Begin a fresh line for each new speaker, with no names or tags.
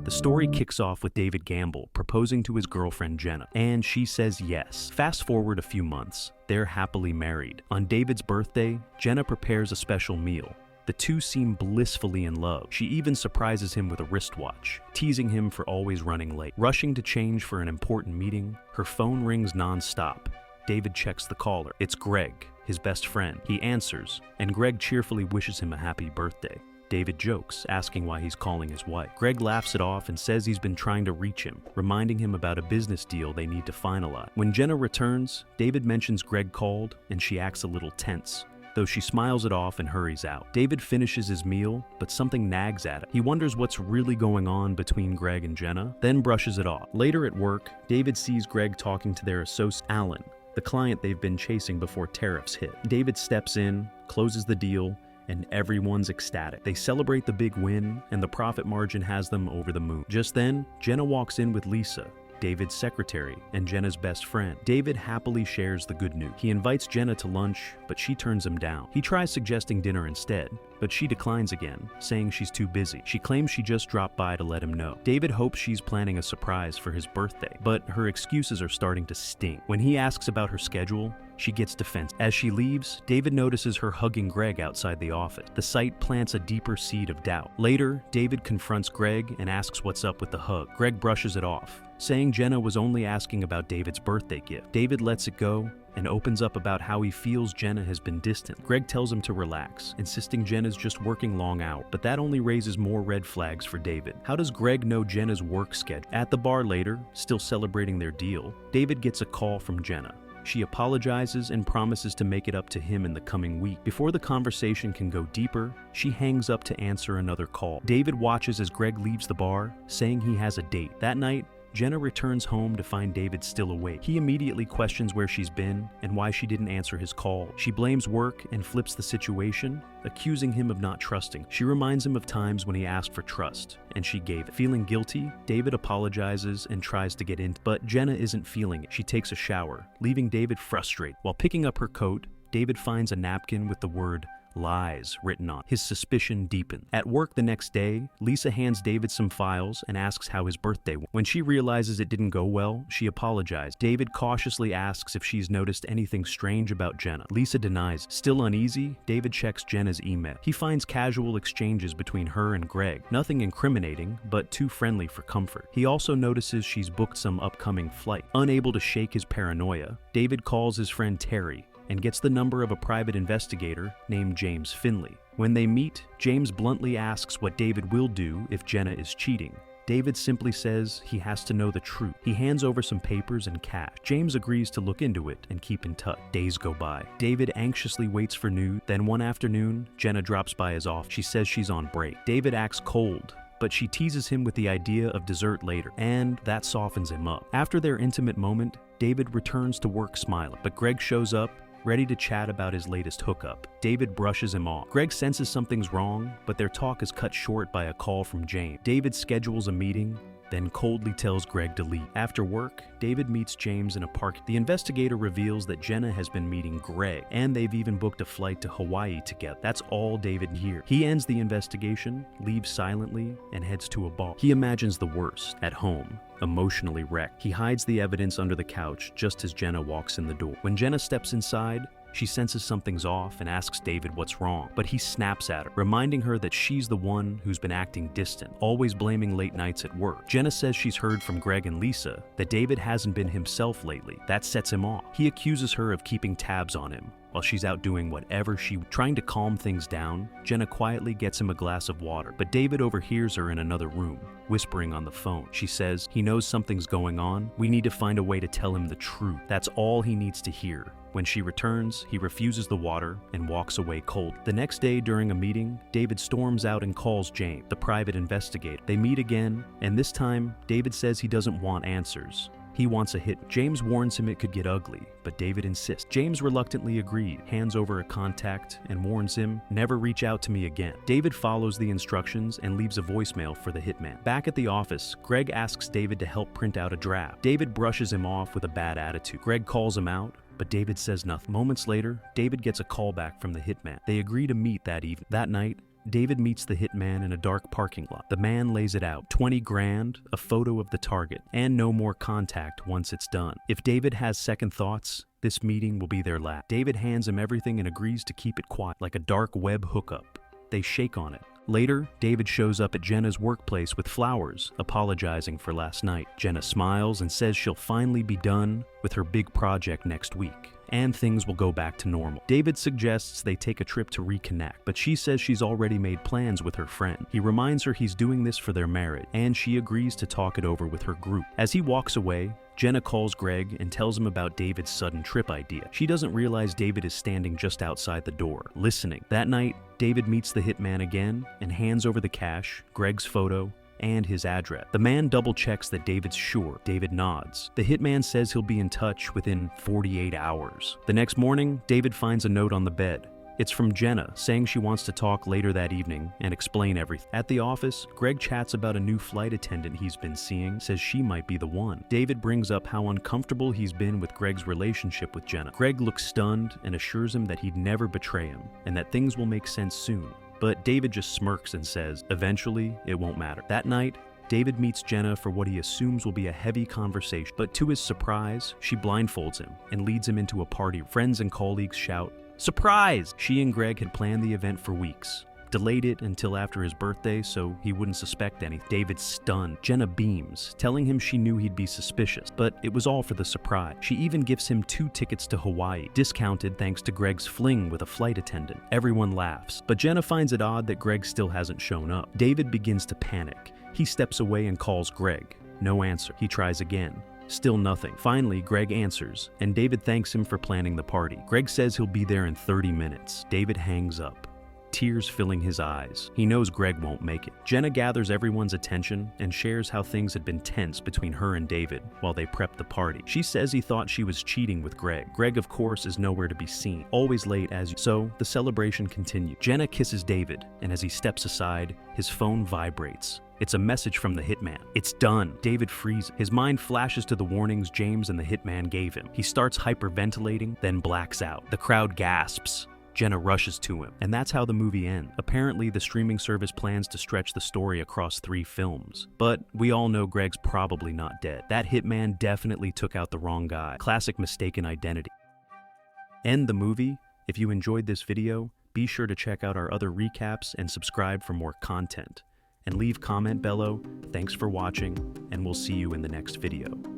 The story kicks off with David Gamble proposing to his girlfriend Jenna, and she says yes. Fast forward a few months, they're happily married. On David's birthday, Jenna prepares a special meal. The two seem blissfully in love. She even surprises him with a wristwatch, teasing him for always running late. Rushing to change for an important meeting, her phone rings non-stop. David checks the caller. It's Greg, his best friend. He answers, and Greg cheerfully wishes him a happy birthday. David jokes, asking why he's calling his wife. Greg laughs it off and says he's been trying to reach him, reminding him about a business deal they need to finalize. When Jenna returns, David mentions Greg called, and she acts a little tense, though she smiles it off and hurries out. David finishes his meal, but something nags at it. He wonders what's really going on between Greg and Jenna, then brushes it off. Later at work, David sees Greg talking to their associate, Alan, the client they've been chasing before tariffs hit. David steps in, closes the deal, and everyone's ecstatic. They celebrate the big win, and the profit margin has them over the moon. Just then, Jenna walks in with Lisa, David's secretary and Jenna's best friend. David happily shares the good news. He invites Jenna to lunch, but she turns him down. He tries suggesting dinner instead, but she declines again, saying she's too busy. She claims she just dropped by to let him know. David hopes she's planning a surprise for his birthday, but her excuses are starting to sting. When he asks about her schedule, she gets defensive. As she leaves, David notices her hugging Greg outside the office. The sight plants a deeper seed of doubt. Later, David confronts Greg and asks what's up with the hug. Greg brushes it off, saying Jenna was only asking about David's birthday gift. David lets it go and opens up about how he feels Jenna has been distant. Greg tells him to relax, insisting Jenna's just working long hours, but that only raises more red flags for David. How does Greg know Jenna's work schedule? At the bar later, still celebrating their deal, David gets a call from Jenna. She apologizes and promises to make it up to him in the coming week. Before the conversation can go deeper, she hangs up to answer another call. David watches as Greg leaves the bar, saying he has a date. That night, Jenna returns home to find David still awake. He immediately questions where she's been and why she didn't answer his call. She blames work and flips the situation, accusing him of not trusting. She reminds him of times when he asked for trust, and she gave it. Feeling guilty, David apologizes and tries to get in, but Jenna isn't feeling it. She takes a shower, leaving David frustrated. While picking up her coat, David finds a napkin with the word lies written on. His suspicion deepens. At work the next day, Lisa hands David some files and asks how his birthday went. When she realizes it didn't go well, she apologized. David cautiously asks if she's noticed anything strange about Jenna. Lisa denies. Still uneasy, David checks Jenna's email. He finds casual exchanges between her and Greg. Nothing incriminating, but too friendly for comfort. He also notices she's booked some upcoming flight. Unable to shake his paranoia, David calls his friend Terry and gets the number of a private investigator named James Finley. When they meet, James bluntly asks what David will do if Jenna is cheating. David simply says he has to know the truth. He hands over some papers and cash. James agrees to look into it and keep in touch. Days go by. David anxiously waits for news. Then one afternoon, Jenna drops by his office. She says she's on break. David acts cold, but she teases him with the idea of dessert later, and that softens him up. After their intimate moment, David returns to work smiling, but Greg shows up, ready to chat about his latest hookup. David brushes him off. Greg senses something's wrong, but their talk is cut short by a call from James. David schedules a meeting, then coldly tells Greg to leave. After work, David meets James in a park. The investigator reveals that Jenna has been meeting Greg, and they've even booked a flight to Hawaii together. That's all David hears. He ends the investigation, leaves silently, and heads to a bar. He imagines the worst at home, emotionally wrecked. He hides the evidence under the couch just as Jenna walks in the door. When Jenna steps inside, she senses something's off and asks David what's wrong, but he snaps at her, reminding her that she's the one who's been acting distant, always blaming late nights at work. Jenna says she's heard from Greg and Lisa that David hasn't been himself lately. That sets him off. He accuses her of keeping tabs on him while she's out doing whatever trying to calm things down. Jenna quietly gets him a glass of water, but David overhears her in another room, whispering on the phone. She says he knows something's going on. We need to find a way to tell him the truth. That's all he needs to hear. When she returns, he refuses the water and walks away cold. The next day during a meeting, David storms out and calls James, the private investigator. They meet again, and this time, David says he doesn't want answers. He wants a hit. James warns him it could get ugly, but David insists. James reluctantly agrees, hands over a contact, and warns him, never reach out to me again. David follows the instructions and leaves a voicemail for the hitman. Back at the office, Greg asks David to help print out a draft. David brushes him off with a bad attitude. Greg calls him out, but David says nothing. Moments later, David gets a call back from the hitman. They agree to meet that evening. That night, David meets the hitman in a dark parking lot. The man lays it out, 20 grand, a photo of the target, and no more contact once it's done. If David has second thoughts, this meeting will be their last. David hands him everything and agrees to keep it quiet, like a dark web hookup. They shake on it. Later, David shows up at Jenna's workplace with flowers, apologizing for last night. Jenna smiles and says she'll finally be done with her big project next week, and things will go back to normal. David suggests they take a trip to reconnect, but she says she's already made plans with her friend. He reminds her he's doing this for their marriage, and she agrees to talk it over with her group. As he walks away, Jenna calls Greg and tells him about David's sudden trip idea. She doesn't realize David is standing just outside the door, listening. That night, David meets the hitman again and hands over the cash, Greg's photo, and his address. The man double-checks that David's sure. David nods. The hitman says he'll be in touch within 48 hours. The next morning, David finds a note on the bed. It's from Jenna, saying she wants to talk later that evening and explain everything. At the office, Greg chats about a new flight attendant he's been seeing, says she might be the one. David brings up how uncomfortable he's been with Greg's relationship with Jenna. Greg looks stunned and assures him that he'd never betray him and that things will make sense soon. But David just smirks and says, eventually, it won't matter. That night, David meets Jenna for what he assumes will be a heavy conversation, but to his surprise, she blindfolds him and leads him into a party. Friends and colleagues shout, "Surprise!" She and Greg had planned the event for weeks, delayed it until after his birthday so he wouldn't suspect anything. David's stunned. Jenna beams, telling him she knew he'd be suspicious, but it was all for the surprise. She even gives him 2 tickets to Hawaii, discounted thanks to Greg's fling with a flight attendant. Everyone laughs, but Jenna finds it odd that Greg still hasn't shown up. David begins to panic. He steps away and calls Greg. No answer. He tries again. Still nothing. Finally, Greg answers, and David thanks him for planning the party. Greg says he'll be there in 30 minutes. David hangs up, tears filling his eyes. He knows Greg won't make it. Jenna gathers everyone's attention and shares how things had been tense between her and David while they prepped the party. She says he thought she was cheating with Greg. Greg, of course, is nowhere to be seen, always late as usual. So the celebration continues. Jenna kisses David, and as he steps aside, his phone vibrates. It's a message from the hitman. It's done. David freezes. His mind flashes to the warnings James and the hitman gave him. He starts hyperventilating, then blacks out. The crowd gasps. Jenna rushes to him, and that's how the movie ends. Apparently, the streaming service plans to stretch the story across 3 films. But we all know Greg's probably not dead. That hitman definitely took out the wrong guy. Classic mistaken identity. End the movie. If you enjoyed this video, be sure to check out our other recaps and subscribe for more content. And leave comment below. Thanks for watching, and we'll see you in the next video.